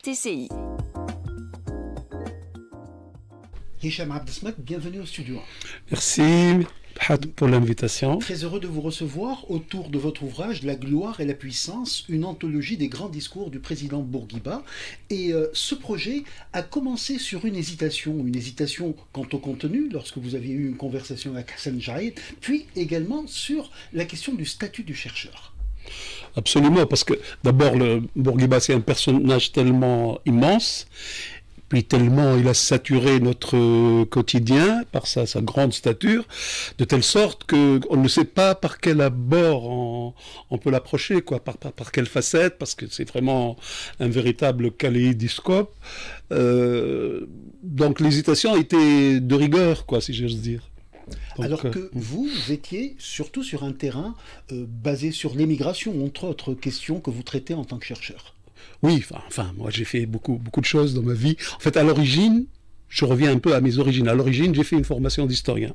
TCI. Hicham Abdesmak, bienvenue au studio. Merci pour l'invitation. Très heureux de vous recevoir autour de votre ouvrage La gloire et la puissance, une anthologie des grands discours du président Bourguiba. Et ce projet a commencé sur une hésitation quant au contenu, lorsque vous aviez eu une conversation avec Hassan Jaïd, puis également sur la question du statut du chercheur. Absolument, parce que d'abord, Bourguiba, c'est un personnage tellement immense, puis tellement il a saturé notre quotidien par sa grande stature, de telle sorte qu'on ne sait pas par quel abord on peut l'approcher, quoi, par quelle facette, parce que c'est vraiment un véritable kaléidoscope. Donc l'hésitation était de rigueur, quoi, si j'ose dire. Donc, alors que vous étiez surtout sur un terrain basé sur l'émigration, entre autres questions que vous traitez en tant que chercheur. Oui, enfin, moi j'ai fait beaucoup de choses dans ma vie. En fait, à l'origine, je reviens un peu à mes origines. À l'origine, j'ai fait une formation d'historien.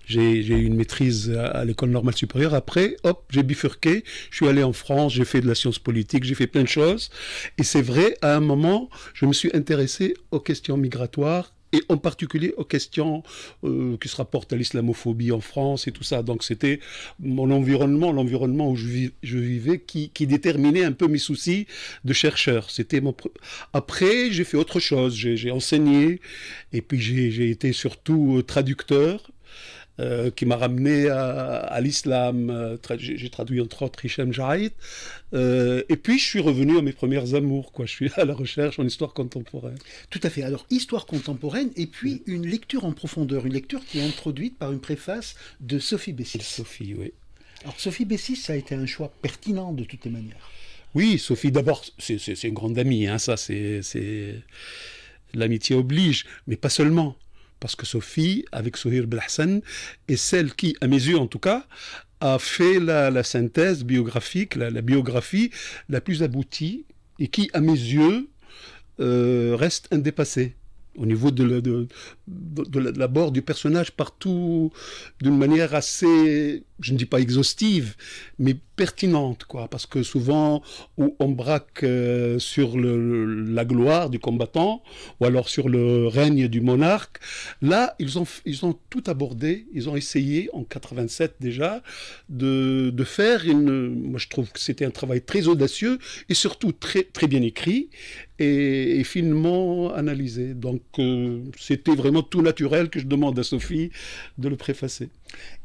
J'ai eu une maîtrise à l'école normale supérieure. Après, hop, j'ai bifurqué. Je suis allé en France, j'ai fait de la science politique, j'ai fait plein de choses. Et c'est vrai, à un moment, je me suis intéressé aux questions migratoires et en particulier aux questions qui se rapportent à l'islamophobie en France et tout ça. Donc c'était mon environnement, l'environnement où je vivais, qui déterminait un peu mes soucis de chercheur. Après, j'ai fait autre chose. J'ai enseigné et puis j'ai été surtout traducteur. Qui m'a ramené à l'islam. J'ai traduit entre autres Hicham Jaïd. Et puis je suis revenu à mes premières amours, quoi. Je suis à la recherche en histoire contemporaine. Tout à fait. Alors, histoire contemporaine et puis une lecture en profondeur. Une lecture qui est introduite par une préface de Sophie Bessis. Sophie, oui. Alors, Sophie Bessis, ça a été un choix pertinent de toutes les manières. Oui, Sophie, d'abord, c'est une grande amie. Hein, ça, c'est l'amitié oblige. Mais pas seulement. Parce que Sophie, avec Souhair Belhassan, est celle qui, à mes yeux en tout cas, a fait la synthèse biographique, la biographie la plus aboutie et qui, à mes yeux, reste indépassée. Au niveau de l'abord du personnage, partout, d'une manière assez, je ne dis pas exhaustive, mais pertinente, quoi. Parce que souvent, on braque sur la gloire du combattant, ou alors sur le règne du monarque. Là, ils ont tout abordé, ils ont essayé, en 87 déjà, de faire moi je trouve que c'était un travail très audacieux, et surtout très, très bien écrit, et finement analysé. Donc c'était vraiment tout naturel que je demande à Sophie de le préfacer.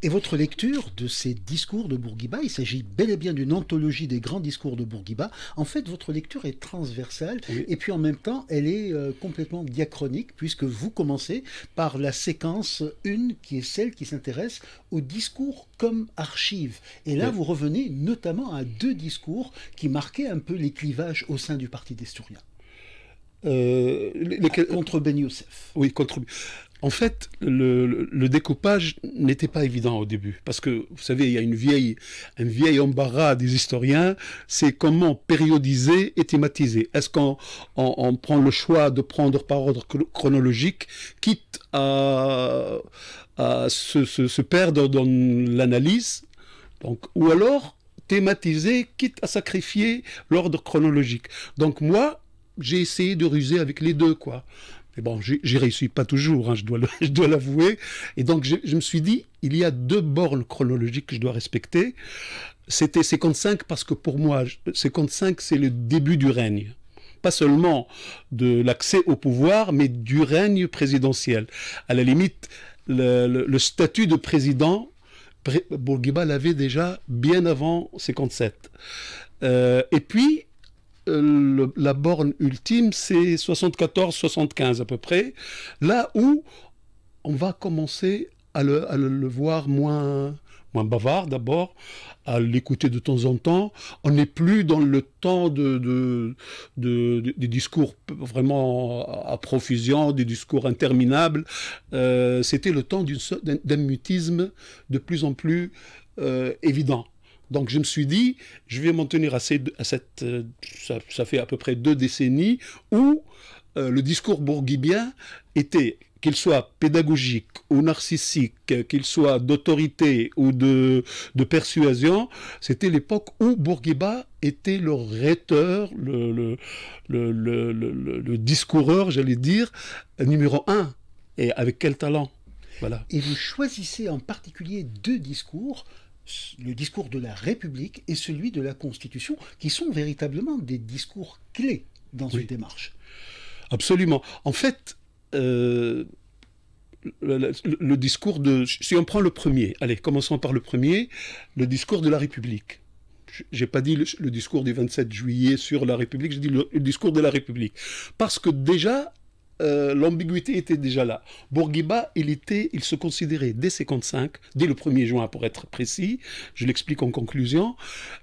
Et votre lecture de ces discours de Bourguiba, il s'agit bel et bien d'une anthologie des grands discours de Bourguiba. En fait, votre lecture est transversale, oui. Et puis en même temps, elle est complètement diachronique, puisque vous commencez par la séquence 1, qui est celle qui s'intéresse au discours comme archive. Et là, oui. Vous revenez notamment à 2 discours qui marquaient un peu les clivages au sein du Parti d'Esturiens. Contre Ben Youssef. Oui, contre. En fait, le découpage n'était pas évident au début, parce que, vous savez, il y a un vieil embarras des historiens, c'est comment périodiser et thématiser. Est-ce qu'on prend le choix de prendre par ordre chronologique, quitte à se perdre dans l'analyse, ou alors thématiser, quitte à sacrifier l'ordre chronologique. Donc moi, j'ai essayé de ruser avec les deux, quoi. Mais bon, j'y réussis pas toujours, hein, je dois l'avouer. Et donc, je me suis dit, il y a 2 bornes chronologiques que je dois respecter. C'était 55 parce que pour moi, 55, c'est le début du règne. Pas seulement de l'accès au pouvoir, mais du règne présidentiel. À la limite, le statut de président, Bourguiba l'avait déjà bien avant 57. Et puis, la borne ultime, c'est 74-75 à peu près, là où on va commencer à le voir moins bavard d'abord, à l'écouter de temps en temps. On n'est plus dans le temps des discours vraiment à profusion, des discours interminables. C'était le temps d'un mutisme de plus en plus évident. Donc je me suis dit, je vais m'en tenir ça fait à peu près 2 décennies où le discours bourguibien était qu'il soit pédagogique ou narcissique, qu'il soit d'autorité ou de persuasion, c'était l'époque où Bourguiba était le rhéteur, le discoureur, j'allais dire, numéro un. Et avec quel talent. Voilà. Et vous choisissez en particulier deux discours, le discours de la République et celui de la Constitution, qui sont véritablement des discours clés dans une démarche. Absolument. En fait, le discours de... Si on prend le premier, allez, commençons par le premier, le discours de la République. Je n'ai pas dit le discours du 27 juillet sur la République, j'ai dit le discours de la République. Parce que déjà, l'ambiguïté était déjà là. Bourguiba, il se considérait dès 55, dès le 1er juin pour être précis, je l'explique en conclusion,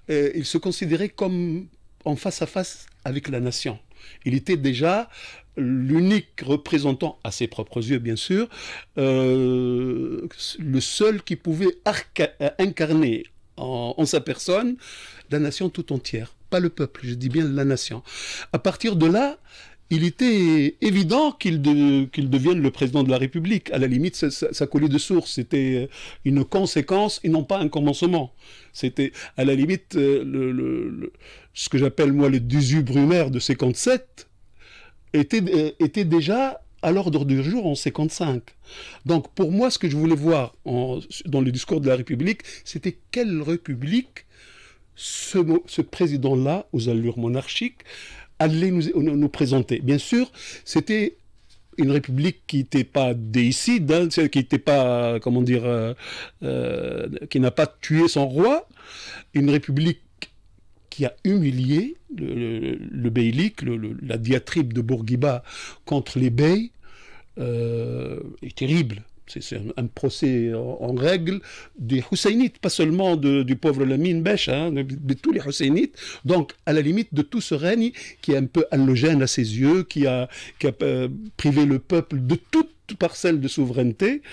il se considérait comme en face à face avec la nation. Il était déjà l'unique représentant, à ses propres yeux bien sûr, le seul qui pouvait incarner en sa personne la nation tout entière, pas le peuple, je dis bien la nation. À partir de là, il était évident qu'il devienne le président de la République. À la limite, ça coulait de source. C'était une conséquence et non pas un commencement. C'était, à la limite, ce que j'appelle, moi, le 18 brumaire de 57 était déjà à l'ordre du jour en 55. Donc, pour moi, ce que je voulais voir dans le discours de la République, c'était quelle République ce président-là, aux allures monarchiques, allait nous présenter. Bien sûr, c'était une république qui n'était pas déicide, hein, qui n'était pas, comment dire, qui n'a pas tué son roi, une république qui a humilié le beylik, la diatribe de Bourguiba contre les beys est terrible. C'est un procès en règle des Husseinites, pas seulement du pauvre Lamine Bech, hein, de tous les Husseinites. Donc, à la limite de tout ce règne qui est un peu allogène à ses yeux, qui a privé le peuple de toute parcelle de souveraineté.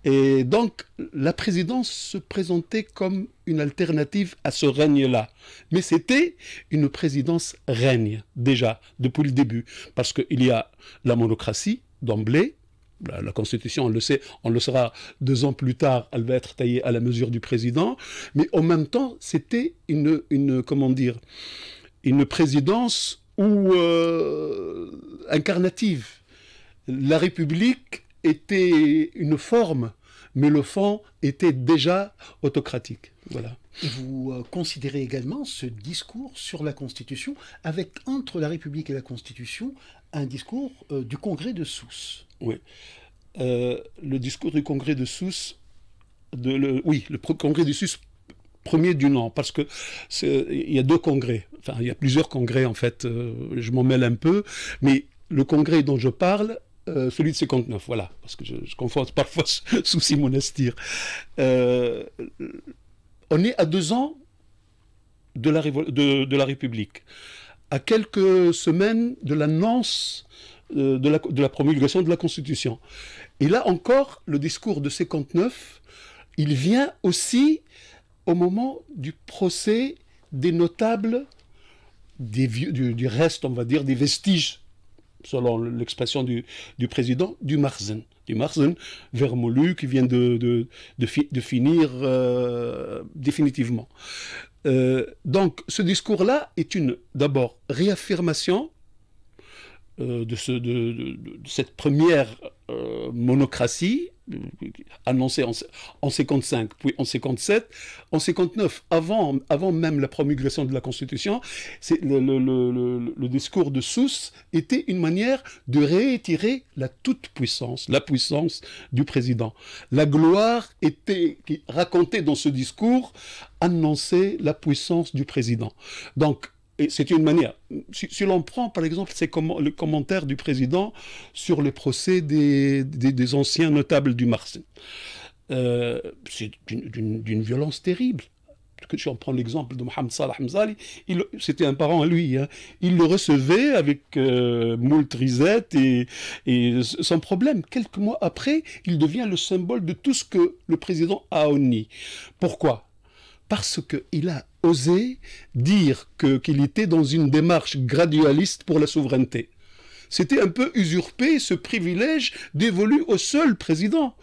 Et donc, la présidence se présentait comme une alternative à ce règne-là. Mais c'était une présidence règne, déjà, depuis le début. Parce qu'il y a la monocratie, d'emblée. La Constitution, on le sait, on le saura 2 ans plus tard, elle va être taillée à la mesure du président, mais en même temps, c'était comment dire, une présidence incarnative. La République était une forme, mais le fond était déjà autocratique. Voilà. Et vous considérez également ce discours sur la Constitution avec, entre la République et la Constitution, un discours du Congrès de Sousse. Oui. Le discours du Congrès de Sousse, le Congrès de Sousse premier du nom, parce que il y a 2 congrès, enfin il y a plusieurs congrès en fait, je m'en mêle un peu, mais le congrès dont je parle, celui de 59, voilà, parce que je confonds parfois Sousse et Monastir. On est à 2 ans de la République, à quelques semaines de l'annonce de la promulgation de la Constitution. Et là encore, le discours de 59, il vient aussi au moment du procès des notables, du reste, on va dire, des vestiges, selon l'expression du président, du Marzen. Du Marzen vermoulu qui vient de finir définitivement. Donc, ce discours-là est d'abord réaffirmation de cette première monocratie annoncée en 55, puis en 57, en 59, avant même la promulgation de la Constitution, le discours de Sousse était une manière de réitérer la toute-puissance, la puissance du président. La gloire qui racontée dans ce discours annonçait la puissance du président. Donc, et c'est une manière. Si l'on prend, par exemple, le commentaire du président sur les procès des anciens notables du Marzen, c'est d'une violence terrible. Si on prend l'exemple de Mohamed Salah Hamzali, c'était un parent à lui. Hein. Il le recevait avec moult risettes et sans problème. Quelques mois après, il devient le symbole de tout ce que le président a honni. Pourquoi ? Parce qu'il a osé dire qu'il était dans une démarche gradualiste pour la souveraineté. c'était un peu usurper ce privilège dévolu au seul président.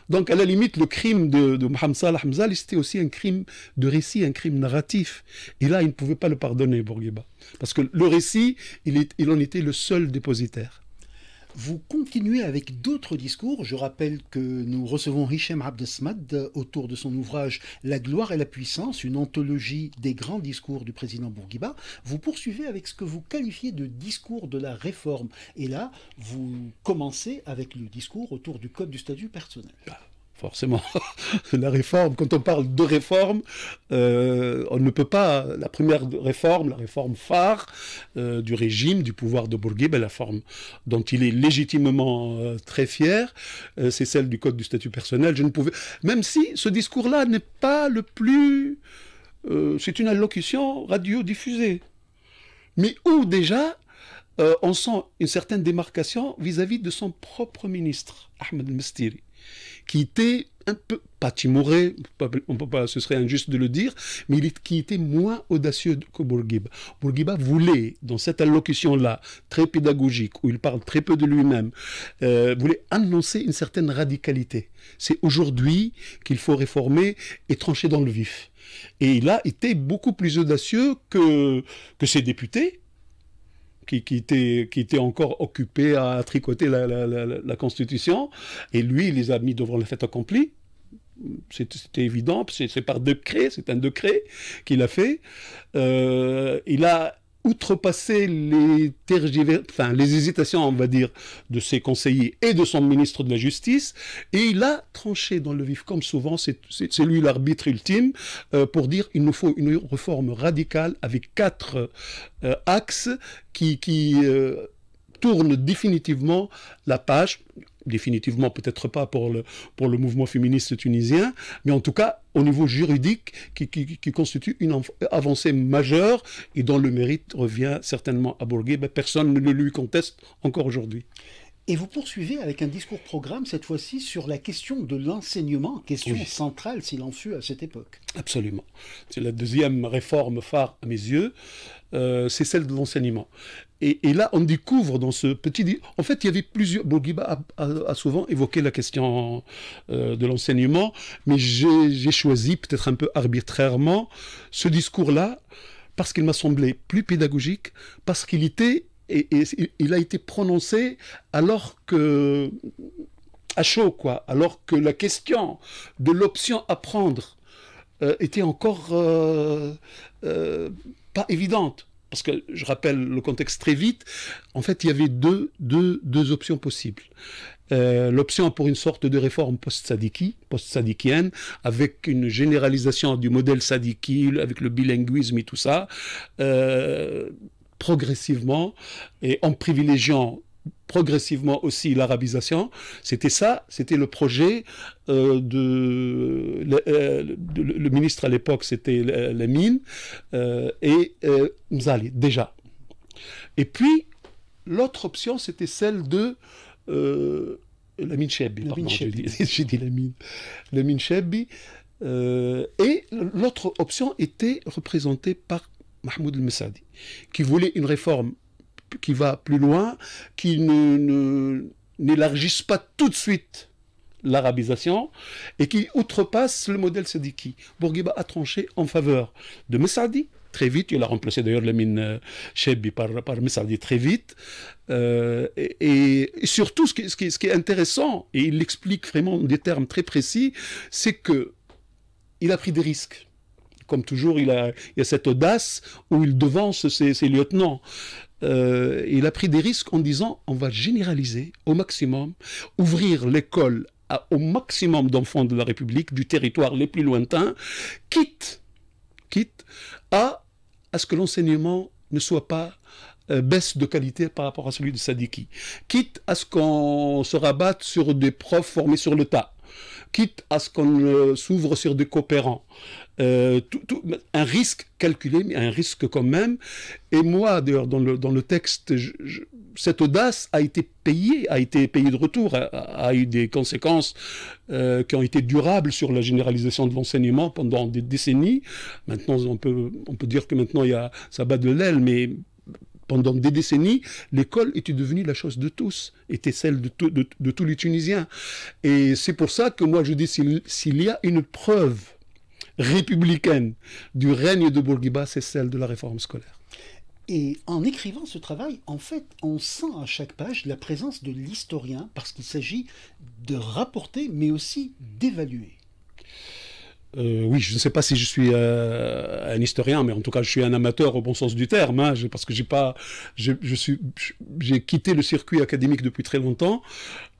Donc, à la limite, le crime de Mohamed Salah Hamzali, c'était aussi un crime de récit, un crime narratif. Et là, il ne pouvait pas le pardonner, Bourguiba. Parce que le récit, il en était le seul dépositaire. Vous continuez avec d'autres discours. Je rappelle que nous recevons Hichem Abdesmad autour de son ouvrage La gloire et la puissance, une anthologie des grands discours du président Bourguiba. Vous poursuivez avec ce que vous qualifiez de discours de la réforme. Et là, vous commencez avec le discours autour du code du statut personnel. Forcément, la réforme, quand on parle de réforme, on ne peut pas, la première réforme, la réforme phare du régime, du pouvoir de Bourguiba, la forme dont il est légitimement très fier, c'est celle du code du statut personnel. Je ne pouvais, même si ce discours-là n'est pas le plus, c'est une allocution radiodiffusée, mais où déjà on sent une certaine démarcation vis-à-vis de son propre ministre, Ahmed Mestiri, qui était un peu, pas timoré, on peut pas, ce serait injuste de le dire, mais qui était moins audacieux que Bourguiba. Bourguiba voulait, dans cette allocution-là, très pédagogique, où il parle très peu de lui-même, voulait annoncer une certaine radicalité. C'est aujourd'hui qu'il faut réformer et trancher dans le vif. Et il a été beaucoup plus audacieux que ses députés, qui était encore occupé à tricoter la Constitution, et lui, il les a mis devant le fait accompli. C'était évident, c'est par décret, c'est un décret qu'il a fait. Il a outrepassé les hésitations, on va dire, de ses conseillers et de son ministre de la Justice, et il a tranché dans le vif, comme souvent, c'est lui l'arbitre ultime, pour dire qu'il nous faut une réforme radicale avec 4 axes qui tournent définitivement la page. Définitivement, peut-être pas pour le mouvement féministe tunisien, mais en tout cas, au niveau juridique, qui constitue une avancée majeure et dont le mérite revient certainement à Bourguiba. Personne ne le lui conteste encore aujourd'hui. Et vous poursuivez avec un discours-programme, cette fois-ci, sur la question de l'enseignement, question centrale, s'il en fut, à cette époque. Absolument. C'est la deuxième réforme phare à mes yeux, c'est celle de l'enseignement. Et là, on découvre dans ce petit... En fait, il y avait plusieurs... Bourguiba a souvent évoqué la question de l'enseignement, mais j'ai choisi, peut-être un peu arbitrairement, ce discours-là, parce qu'il m'a semblé plus pédagogique, parce qu'il était... Et il a été prononcé alors que... à chaud, quoi. Alors que la question de l'option à prendre était encore pas évidente. Parce que, je rappelle le contexte très vite, en fait, il y avait deux options possibles. L'option pour une sorte de réforme post-sadikienne, avec une généralisation du modèle sadiki, avec le bilinguisme et tout ça, progressivement, et en privilégiant progressivement aussi l'arabisation. C'était ça, c'était le projet le ministre à l'époque, c'était Lamine et Mzali, déjà. Et puis, l'autre option, c'était celle de Lamine Chebbi, pardon, j'ai dit Lamine Chebbi, et l'autre option était représentée par Mahmoud El-Messadi, qui voulait une réforme qui va plus loin, qui n'élargisse pas tout de suite l'arabisation et qui outrepasse le modèle sadiki. Bourguiba a tranché en faveur de Messadi, très vite, il a remplacé d'ailleurs Lamine Chebbi par Messadi très vite, et surtout ce qui est intéressant, et il l'explique vraiment en des termes très précis, c'est qu'il a pris des risques. Comme toujours, il y a cette audace où il devance ses lieutenants. Il a pris des risques en disant on va généraliser au maximum, ouvrir l'école au maximum d'enfants de la République, du territoire les plus lointains, quitte à ce que l'enseignement ne soit pas baisse de qualité par rapport à celui de Sadiki, quitte à ce qu'on se rabatte sur des profs formés sur le tas, quitte à ce qu'on s'ouvre sur des coopérants. Un risque calculé, mais un risque quand même. Et moi, d'ailleurs, dans le texte, cette audace a été payée de retour, a eu des conséquences qui ont été durables sur la généralisation de l'enseignement pendant des décennies. Maintenant, on peut dire que maintenant, ça bat de l'aile, mais pendant des décennies, l'école était devenue la chose de tous, était celle de tous les Tunisiens. Et c'est pour ça que moi je dis, s'il y a une preuve républicaine du règne de Bourguiba, c'est celle de la réforme scolaire. Et en écrivant ce travail, en fait, on sent à chaque page la présence de l'historien, parce qu'il s'agit de rapporter, mais aussi d'évaluer. Oui, je ne sais pas si je suis un historien, mais en tout cas, je suis un amateur au bon sens du terme, hein, parce que j'ai quitté le circuit académique depuis très longtemps,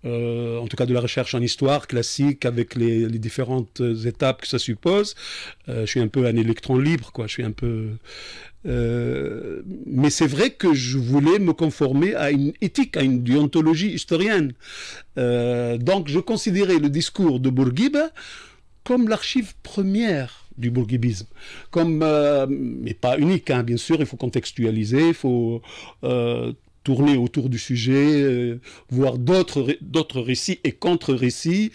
en tout cas de la recherche en histoire classique, avec les différentes étapes que ça suppose. Je suis un peu un électron libre, quoi. Je suis un peu... mais c'est vrai que je voulais me conformer à une éthique, à une déontologie historienne. Donc, je considérais le discours de Bourguiba comme l'archive première du bourguibisme, mais pas unique, hein, bien sûr, il faut contextualiser, il faut tourner autour du sujet, voir d'autres récits et contre-récits,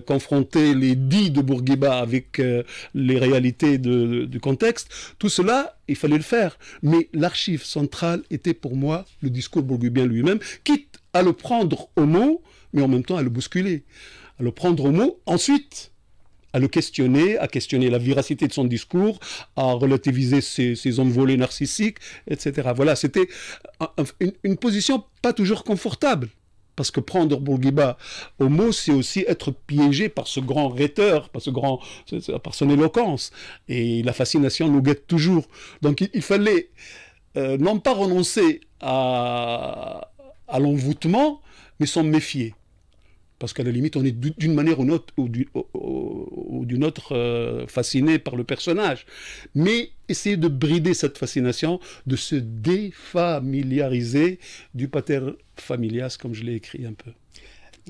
confronter les dits de Bourguiba avec les réalités du contexte. Tout cela, il fallait le faire. Mais l'archive centrale était pour moi le discours bourguibien lui-même, quitte à le prendre au mot, mais en même temps à le bousculer. À le prendre au mot, ensuite à le questionner, à questionner la véracité de son discours, à relativiser ses envolées narcissiques, etc. Voilà, c'était une position pas toujours confortable. Parce que prendre Bourguiba au mot, c'est aussi être piégé par ce grand rhéteur, par son éloquence. Et la fascination nous guette toujours. Donc il fallait non pas renoncer à l'envoûtement, mais s'en méfier. Parce qu'à la limite, on est d'une manière ou d'une autre fasciné par le personnage. Mais essayer de brider cette fascination, de se défamiliariser du pater familias, comme je l'ai écrit un peu.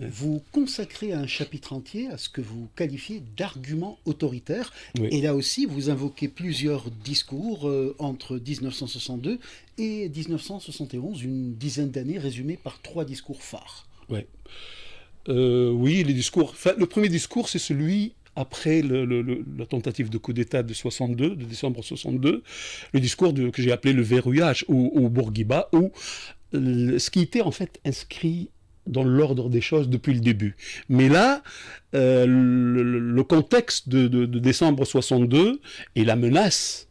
Vous consacrez un chapitre entier à ce que vous qualifiez d'argument autoritaire. Oui. Et là aussi, vous invoquez plusieurs discours entre 1962 et 1971, une dizaine d'années résumées par 3 discours phares. Oui. Oui, les discours. Enfin, le premier discours, c'est celui après la tentative de coup d'État de décembre 62, le discours que j'ai appelé le verrouillage au Bourguiba, où ce qui était en fait inscrit dans l'ordre des choses depuis le début. Mais là, le contexte de décembre 62 et la menace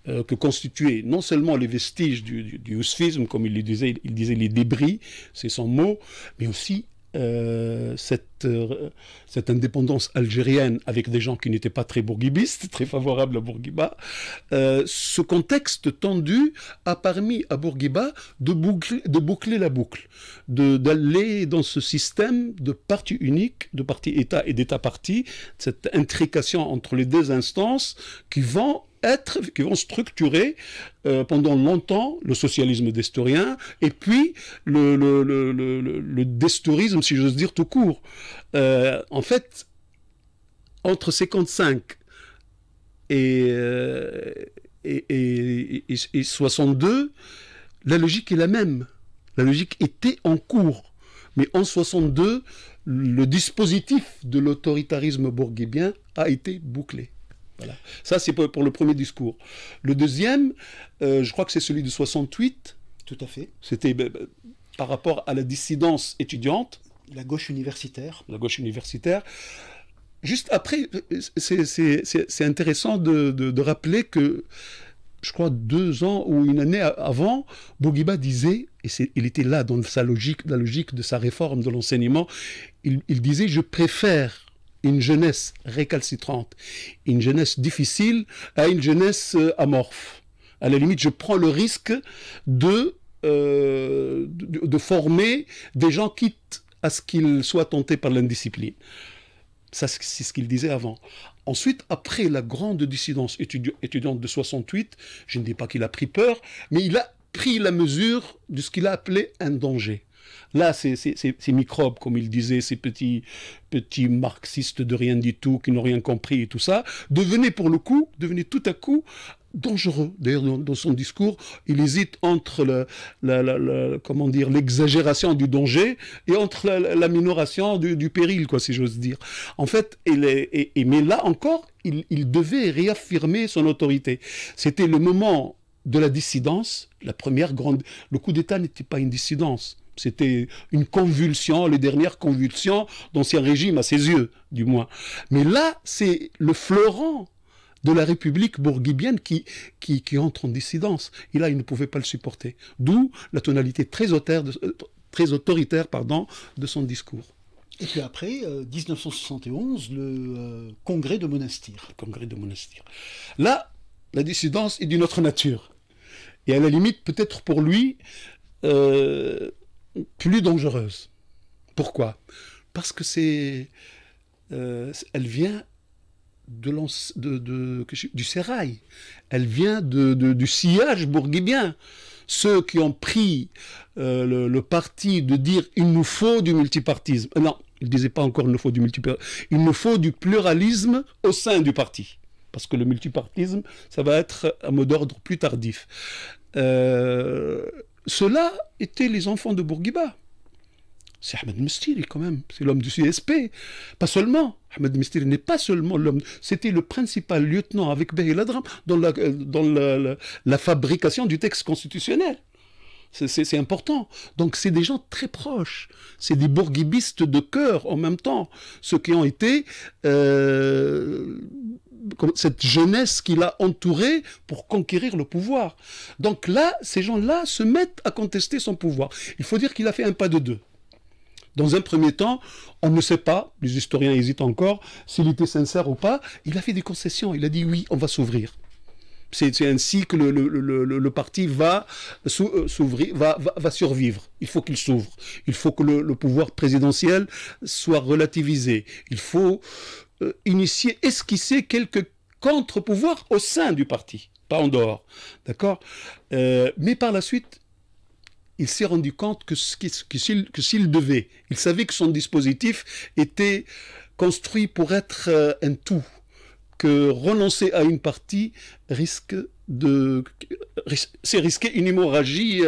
que constituaient non seulement les vestiges du ousfisme, comme il disait les débris, c'est son mot, mais aussi cette indépendance algérienne avec des gens qui n'étaient pas très bourguibistes, très favorables à Bourguiba, ce contexte tendu a permis à Bourguiba de boucler la boucle, d'aller dans ce système de parti unique, de parti-État et d'État-parti, cette intrication entre les deux instances qui vont structurer pendant longtemps le socialisme destorien et puis le destourisme, si j'ose dire, tout court. En fait, entre 55 et 62, la logique est la même. La logique était en cours. Mais en 62, le dispositif de l'autoritarisme bourguibien a été bouclé. Voilà. Ça, c'est pour le premier discours. Le deuxième, je crois que c'est celui de 68. Tout à fait. C'était par rapport à la dissidence étudiante. La gauche universitaire. La gauche universitaire. Juste après, c'est intéressant de rappeler que, je crois, 2 ans ou une année avant, Bourguiba disait, et il était là dans la logique de sa réforme de l'enseignement, il disait « Je préfère une jeunesse récalcitrante, une jeunesse difficile à une jeunesse amorphe. À la limite, je prends le risque de former des gens quitte à ce qu'ils soient tentés par l'indiscipline. » Ça, c'est ce qu'il disait avant. Ensuite, après la grande dissidence étudiante de 68, je ne dis pas qu'il a pris peur, mais il a pris la mesure de ce qu'il a appelé un danger. Là, ces microbes, comme il disait, ces petits marxistes de rien du tout, qui n'ont rien compris et tout ça, devenaient tout à coup dangereux. D'ailleurs, dans son discours, il hésite entre l'exagération du danger et entre la minoration du péril, quoi, si j'ose dire. En fait, mais là encore, il devait réaffirmer son autorité. C'était le moment de la dissidence, le coup d'État n'était pas une dissidence. C'était une convulsion, les dernières convulsions d'ancien régime, à ses yeux, du moins. Mais là, c'est le fleuron de la République bourguibienne qui entre en dissidence. Et là, il ne pouvait pas le supporter. D'où la tonalité très autoritaire de son discours. Et puis après, 1971, le congrès de Monastir. Le congrès de Monastir. Là, la dissidence est d'une autre nature. Et à la limite, peut-être pour lui, plus dangereuse. Pourquoi? Parce que elle vient du sérail. Elle vient du sillage bourguibien. Ceux qui ont pris le parti de dire « il nous faut du multipartisme ». Non, il ne disait pas encore « il nous faut du multipartisme ». Il nous faut du pluralisme au sein du parti. Parce que le multipartisme, ça va être un mot d'ordre plus tardif. Ceux-là étaient les enfants de Bourguiba. C'est Ahmed Mestiri quand même, c'est l'homme du CSP. Pas seulement. Ahmed Mestiri n'est pas seulement l'homme, c'était le principal lieutenant avec Behi Ladram dans la fabrication du texte constitutionnel. C'est important. Donc c'est des gens très proches. C'est des bourguibistes de cœur en même temps. Ceux qui ont été cette jeunesse qui l'a entouré pour conquérir le pouvoir. Donc là, ces gens-là se mettent à contester son pouvoir. Il faut dire qu'il a fait un pas de deux. Dans un premier temps, on ne sait pas, les historiens hésitent encore, s'il était sincère ou pas. Il a fait des concessions. Il a dit oui, on va s'ouvrir. C'est ainsi que le parti va survivre. Il faut qu'il s'ouvre. Il faut que le pouvoir présidentiel soit relativisé. Il faut esquisser quelques contre-pouvoirs au sein du parti, pas en dehors. D'accord? Mais par la suite, il s'est rendu compte que s'il devait, il savait que son dispositif était construit pour être un tout, que renoncer à une partie c'est risquer une hémorragie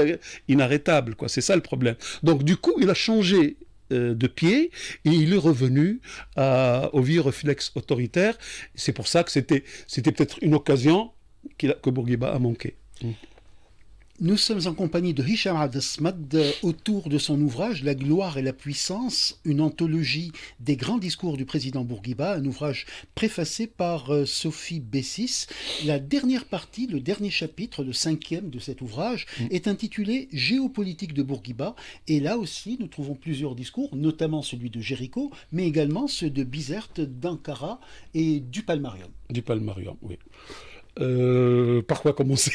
inarrêtable, quoi. C'est ça le problème. Donc du coup, il a changé de pied et il est revenu au vieux réflexe autoritaire. C'est pour ça que c'était peut-être une occasion que Bourguiba a manqué. Nous sommes en compagnie de Hicham Abdesmad autour de son ouvrage « La gloire et la puissance », une anthologie des grands discours du président Bourguiba, un ouvrage préfacé par Sophie Bessis. La dernière partie, le dernier chapitre, le 5e de cet ouvrage, est intitulé « Géopolitique de Bourguiba ». Et là aussi, nous trouvons plusieurs discours, notamment celui de Géricault, mais également ceux de Bizerte, d'Ankara et du Palmarium. Du Palmarium, oui. Par quoi commencer?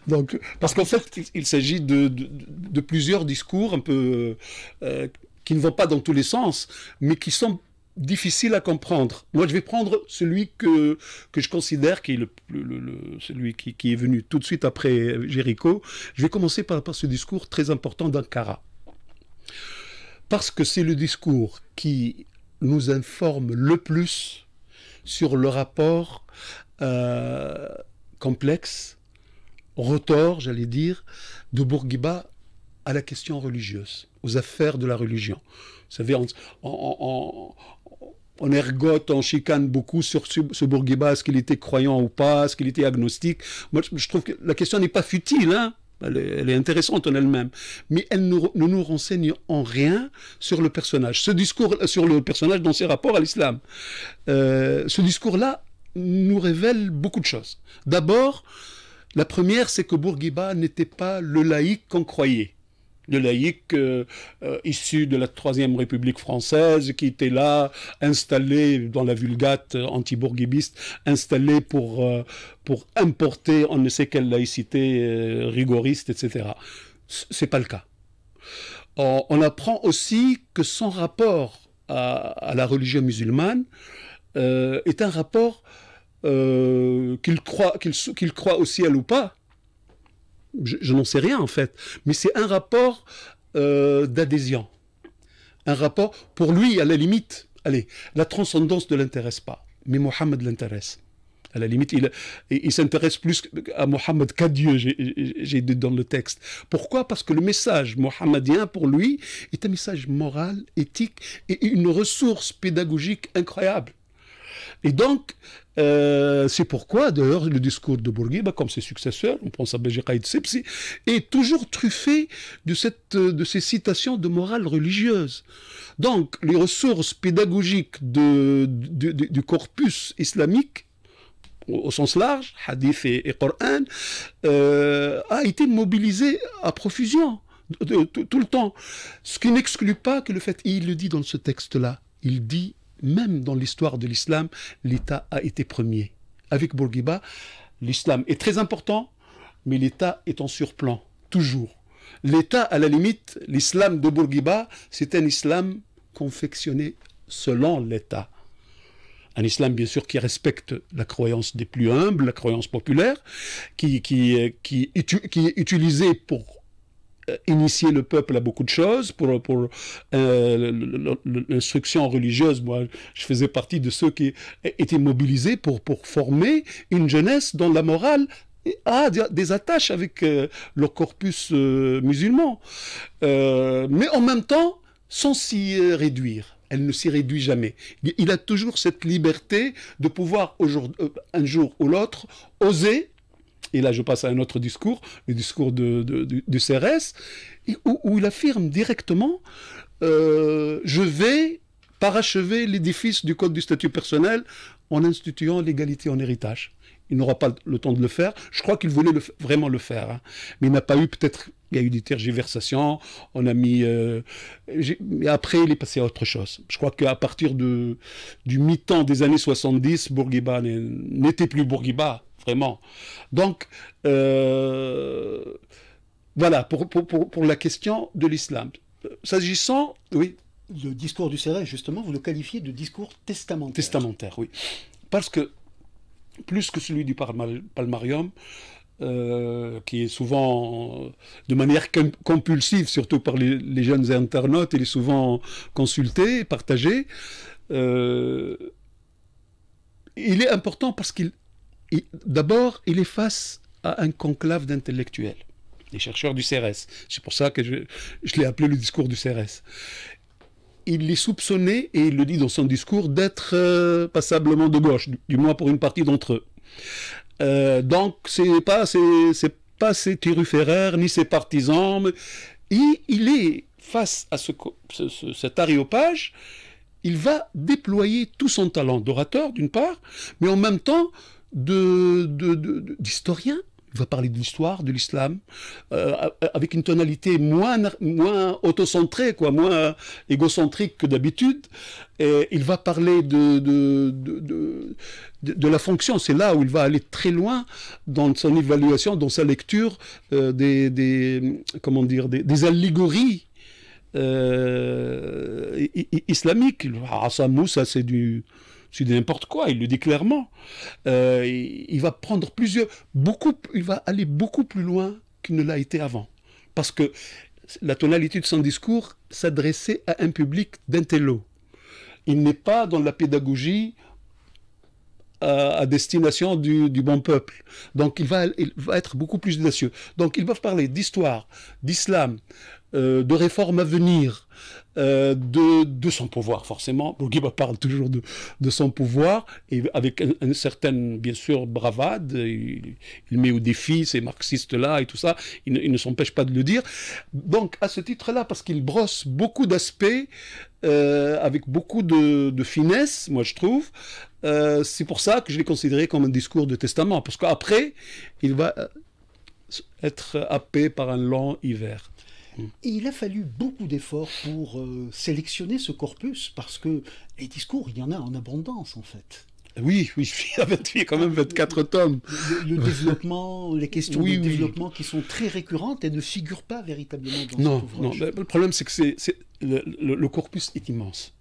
Donc, parce qu'en fait, il s'agit de plusieurs discours un peu qui ne vont pas dans tous les sens, mais qui sont difficiles à comprendre. Moi, je vais prendre celui que je considère qui est celui qui est venu tout de suite après Géricault. Je vais commencer par ce discours très important d'Ankara. Parce que c'est le discours qui nous informe le plus sur le rapport complexe, retors, j'allais dire, de Bourguiba à la question religieuse, aux affaires de la religion. Vous savez, on ergote, on chicane beaucoup sur ce Bourguiba, est-ce qu'il était croyant ou pas, est-ce qu'il était agnostique. Moi, je trouve que la question n'est pas futile, hein. Elle est intéressante en elle-même, mais elle ne nous renseigne en rien sur le personnage. Ce discours sur le personnage dans ses rapports à l'islam, ce discours-là nous révèle beaucoup de choses. D'abord, la première, c'est que Bourguiba n'était pas le laïc qu'on croyait. Le laïc issu de la Troisième République française, qui était là, installé dans la vulgate anti-bourguibiste, installé pour importer on ne sait quelle laïcité rigoriste, etc. C'est pas le cas. On apprend aussi que son rapport à la religion musulmane est un rapport qu'il croit au ciel ou pas. Je n'en sais rien en fait, mais c'est un rapport d'adhésion. Un rapport, pour lui, à la limite, allez, la transcendance ne l'intéresse pas, mais Mohammed l'intéresse. À la limite, il s'intéresse plus à Mohammed qu'à Dieu, j'ai dit dans le texte. Pourquoi? Parce que le message mohammedien, pour lui, est un message moral, éthique et une ressource pédagogique incroyable. Et donc, c'est pourquoi, d'ailleurs, le discours de Bourguiba, comme ses successeurs, on pense à Beji Caïd Sebsi, est toujours truffé de ces citations de morale religieuse. Donc, les ressources pédagogiques du corpus islamique, au sens large, hadith et Coran, a été mobilisé à profusion, tout le temps. Ce qui n'exclut pas que le fait, et il le dit dans ce texte-là, il dit, même dans l'histoire de l'islam, l'État a été premier. Avec Bourguiba, l'islam est très important, mais l'État est en surplan, toujours. L'État, à la limite, l'islam de Bourguiba, c'est un islam confectionné selon l'État. Un islam, bien sûr, qui respecte la croyance des plus humbles, la croyance populaire, qui est utilisée pour initier le peuple à beaucoup de choses, pour l'instruction religieuse. Moi, je faisais partie de ceux qui étaient mobilisés pour former une jeunesse dont la morale a des attaches avec le corpus musulman. Mais en même temps, sans s'y réduire. Elle ne s'y réduit jamais. Il a toujours cette liberté de pouvoir, un jour ou l'autre, oser. Et là, je passe à un autre discours, le discours du CRS, où il affirme directement je vais parachever l'édifice du Code du statut personnel en instituant l'égalité en héritage. Il n'aura pas le temps de le faire. Je crois qu'il voulait vraiment le faire. Hein. Mais il n'a pas eu, peut-être, il y a eu des tergiversations, on a mis... et après, il est passé à autre chose. Je crois qu'à partir du mi-temps des années 70, Bourguiba n'était plus Bourguiba. Vraiment. Donc, voilà, pour la question de l'islam. S'agissant, oui. Le discours du CRS, justement, vous le qualifiez de discours testamentaire. Testamentaire, oui. Parce que, plus que celui du Palmarium, qui est souvent, de manière compulsive, surtout par les jeunes internautes, il est souvent consulté, partagé, il est important parce d'abord, il est face à un conclave d'intellectuels, les chercheurs du CRS. C'est pour ça que je l'ai appelé le discours du CRS. Il est soupçonné, et il le dit dans son discours, d'être passablement de gauche, du moins pour une partie d'entre eux. Donc, c'est pas ses turiféraires, ni ses partisans, mais il est face à cet aréopage. Il va déployer tout son talent d'orateur, d'une part, mais en même temps, d'historien. Il va parler de l'histoire, de l'islam, avec une tonalité moins autocentrée, moins égocentrique que d'habitude. Et il va parler de la fonction. C'est là où il va aller très loin dans son évaluation, dans sa lecture des allégories islamiques. Hassan Moussa, c'est n'importe quoi, il le dit clairement. Il va prendre il va aller beaucoup plus loin qu'il ne l'a été avant. Parce que la tonalité de son discours s'adressait à un public d'intello. Il n'est pas dans la pédagogie à destination du bon peuple. Donc il va être beaucoup plus audacieux. Donc il va parler d'histoire, d'islam, de réformes à venir, de son pouvoir, forcément. Bourguiba parle toujours de son pouvoir, et avec une certaine, bien sûr, bravade. Il met au défi ces marxistes-là et tout ça. Il ne s'empêche pas de le dire. Donc, à ce titre-là, parce qu'il brosse beaucoup d'aspects, avec beaucoup de finesse, moi je trouve, c'est pour ça que je l'ai considéré comme un discours de testament. Parce qu'après, il va être happé par un long hiver. Et il a fallu beaucoup d'efforts pour sélectionner ce corpus, parce que les discours, il y en a en abondance, en fait. Oui, il y a quand même 24 tomes. Le développement, les questions de développement qui sont très récurrentes et ne figurent pas véritablement dans cet ouvrage. Non, le problème, c'est que le corpus est immense.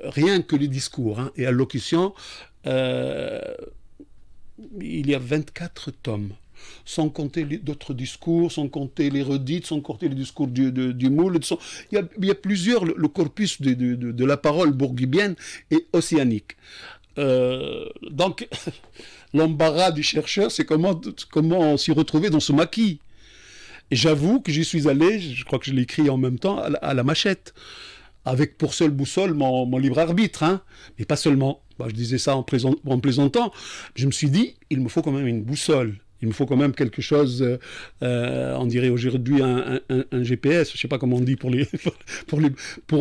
Rien que les discours et allocutions, il y a 24 tomes. Sans compter d'autres discours, sans compter les redites, sans compter les discours du moule. Il y a plusieurs, le corpus de la parole bourguibienne est océanique. Donc, l'embarras du chercheur, c'est comment s'y retrouver dans ce maquis. Et j'avoue que j'y suis allé, je crois que je l'ai écrit en même temps, à la machette, avec pour seule boussole mon libre arbitre, mais pas seulement. bah, je disais ça en plaisantant, je me suis dit, il me faut quand même une boussole. Il me faut quand même quelque chose, on dirait aujourd'hui un GPS, je ne sais pas comment on dit pour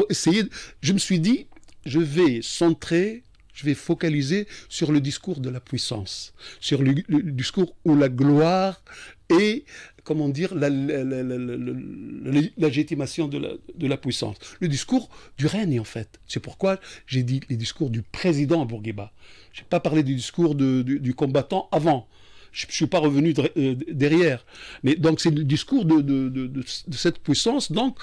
essayer. Je me suis dit, je vais focaliser sur le discours de la puissance, sur le discours où la gloire est, comment dire, la légitimation de la puissance. Le discours du règne, en fait. C'est pourquoi j'ai dit les discours du président à Bourguiba. Je n'ai pas parlé du discours du combattant avant. Je ne suis pas revenu derrière. Mais donc, c'est le discours de cette puissance. Donc,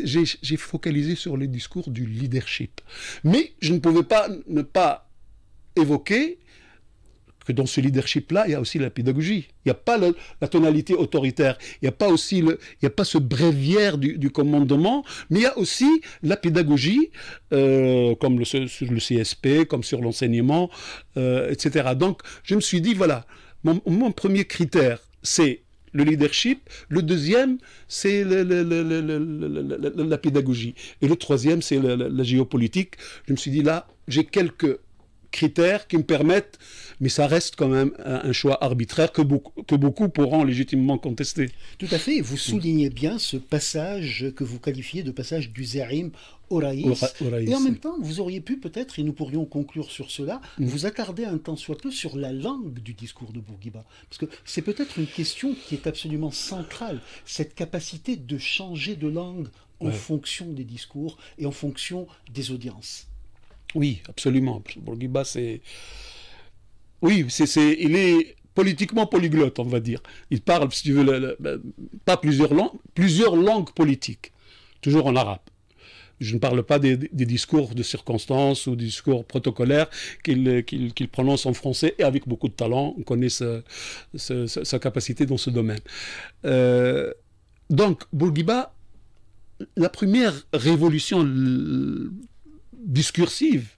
j'ai focalisé sur le discours du leadership. Mais je ne pouvais pas ne pas évoquer que dans ce leadership-là, il y a aussi la pédagogie. Il n'y a pas la tonalité autoritaire. Il n'y a pas aussi il y a pas ce bréviaire du commandement, mais il y a aussi la pédagogie, comme sur le CSP, comme sur l'enseignement, etc. Donc, je me suis dit, voilà, mon premier critère, c'est le leadership. Le deuxième, c'est la pédagogie. Et le troisième, c'est la géopolitique. Je me suis dit, là, j'ai quelques critères qui me permettent, mais ça reste quand même un choix arbitraire que beaucoup pourront légitimement contester. Tout à fait. Vous soulignez bien ce passage que vous qualifiez de passage du Zerim au Raïs. Et en même temps, vous auriez pu peut-être, et nous pourrions conclure sur cela, vous attarder un tant soit peu sur la langue du discours de Bourguiba. Parce que c'est peut-être une question qui est absolument centrale, cette capacité de changer de langue en fonction des discours et en fonction des audiences. Oui, absolument. Bourguiba, il est politiquement polyglotte, on va dire. Il parle, si tu veux, pas plusieurs langues politiques, toujours en arabe. Je ne parle pas des discours de circonstances ou des discours protocolaires qu'il prononce en français et avec beaucoup de talent. On connaît sa capacité dans ce domaine. Donc, Bourguiba, la première révolution discursive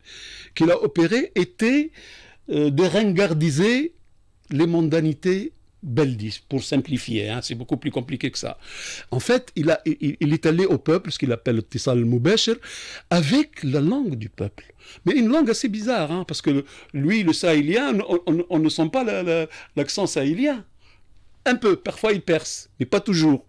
qu'il a opérée était de ringardiser les mondanités beldistes, pour simplifier, hein, c'est beaucoup plus compliqué que ça. En fait, il est allé au peuple, ce qu'il appelle le Tissal Moubeshir, avec la langue du peuple. Mais une langue assez bizarre, hein, parce que lui, le sahélien, on ne sent pas l'accent sahélien. Un peu, parfois il perce, mais pas toujours.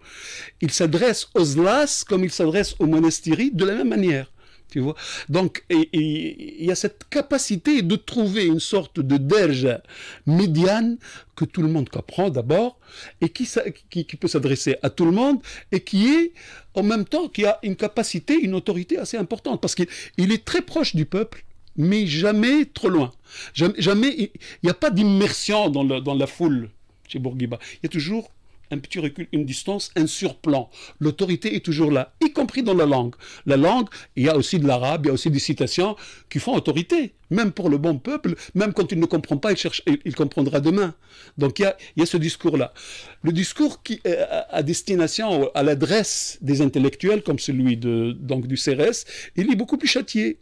Il s'adresse aux Zlas comme il s'adresse aux Monastiri de la même manière. Tu vois. Donc, il y a cette capacité de trouver une sorte de derge médiane que tout le monde comprend d'abord et qui peut s'adresser à tout le monde et qui est, en même temps, qui a une capacité, une autorité assez importante parce qu'il est très proche du peuple, mais jamais trop loin. Jamais, il n'y a pas d'immersion dans la foule chez Bourguiba. Il y a toujours un petit recul, une distance, un surplan. L'autorité est toujours là, y compris dans la langue. La langue, il y a aussi de l'arabe, il y a aussi des citations qui font autorité. Même pour le bon peuple, même quand il ne comprend pas, il comprendra demain. Donc il y a ce discours-là. Le discours qui est à destination, à l'adresse des intellectuels, comme celui du CRS, il est beaucoup plus châtié.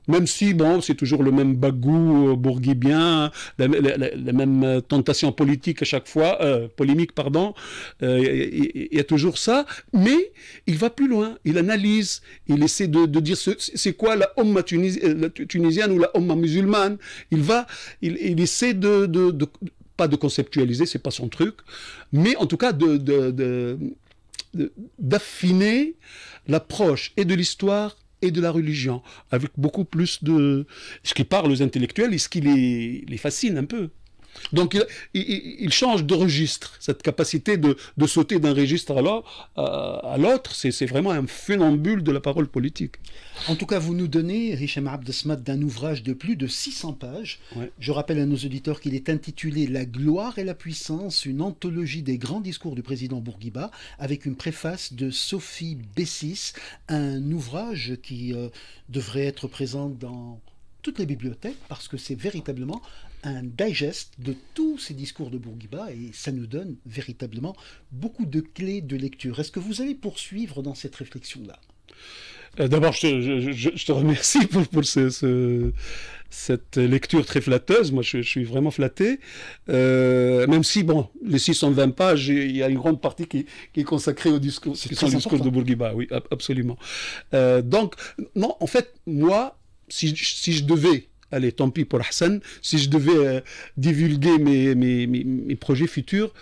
Même si, bon, c'est toujours le même bagou bourguibien, la même tentation politique à chaque fois, polémique, pardon, il y a toujours ça, mais il va plus loin, il analyse, il essaie de dire c'est quoi la Omma tunisienne ou la Omma musulmane, il essaie pas de conceptualiser, c'est pas son truc, mais en tout cas d'affiner l'approche et de l'histoire et de la religion, avec beaucoup plus de... Ce qui parle aux intellectuels et ce qui les fascine un peu. Donc il change de registre, cette capacité de sauter d'un registre à l'autre, c'est vraiment un funambule de la parole politique. En tout cas, vous nous donnez, Hicham Abdessamad, d'un ouvrage de plus de 600 pages. Ouais. Je rappelle à nos auditeurs qu'il est intitulé « La gloire et la puissance, une anthologie des grands discours du président Bourguiba » avec une préface de Sophie Bessis, un ouvrage qui devrait être présent dans toutes les bibliothèques parce que c'est véritablement un digest de tous ces discours de Bourguiba et ça nous donne véritablement beaucoup de clés de lecture. Est-ce que vous allez poursuivre dans cette réflexion-là ? D'abord, je te remercie pour cette lecture très flatteuse. Moi, je suis vraiment flatté. Même si, bon, les 620 pages, il y a une grande partie qui est consacrée au discours, de Bourguiba. Oui, absolument. Donc, non, en fait, moi, si je devais allez, tant pis pour Hassan, si je devais divulguer mes projets futurs,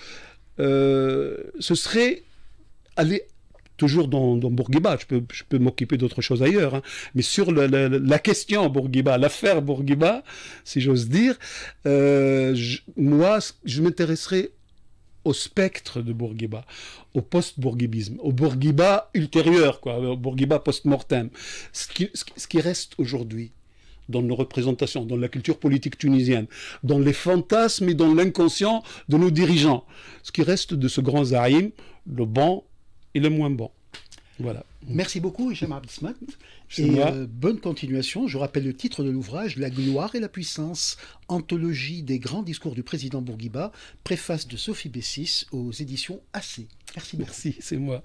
ce serait aller toujours dans Bourguiba. Je peux m'occuper d'autres choses ailleurs, hein. Mais sur la question Bourguiba, l'affaire Bourguiba, si j'ose dire, moi, je m'intéresserai au spectre de Bourguiba, au post-bourguibisme, au Bourguiba ultérieur, quoi, au Bourguiba post-mortem. Ce qui reste aujourd'hui dans nos représentations, dans la culture politique tunisienne, dans les fantasmes et dans l'inconscient de nos dirigeants. Ce qui reste de ce grand Zaïm, le bon et le moins bon. Voilà. Merci beaucoup, Hicham Abdessamad. Et bonne continuation. Je rappelle le titre de l'ouvrage, La gloire et la puissance, anthologie des grands discours du président Bourguiba, préface de Sophie Bessis aux éditions AC. Merci beaucoup. Merci, c'est moi.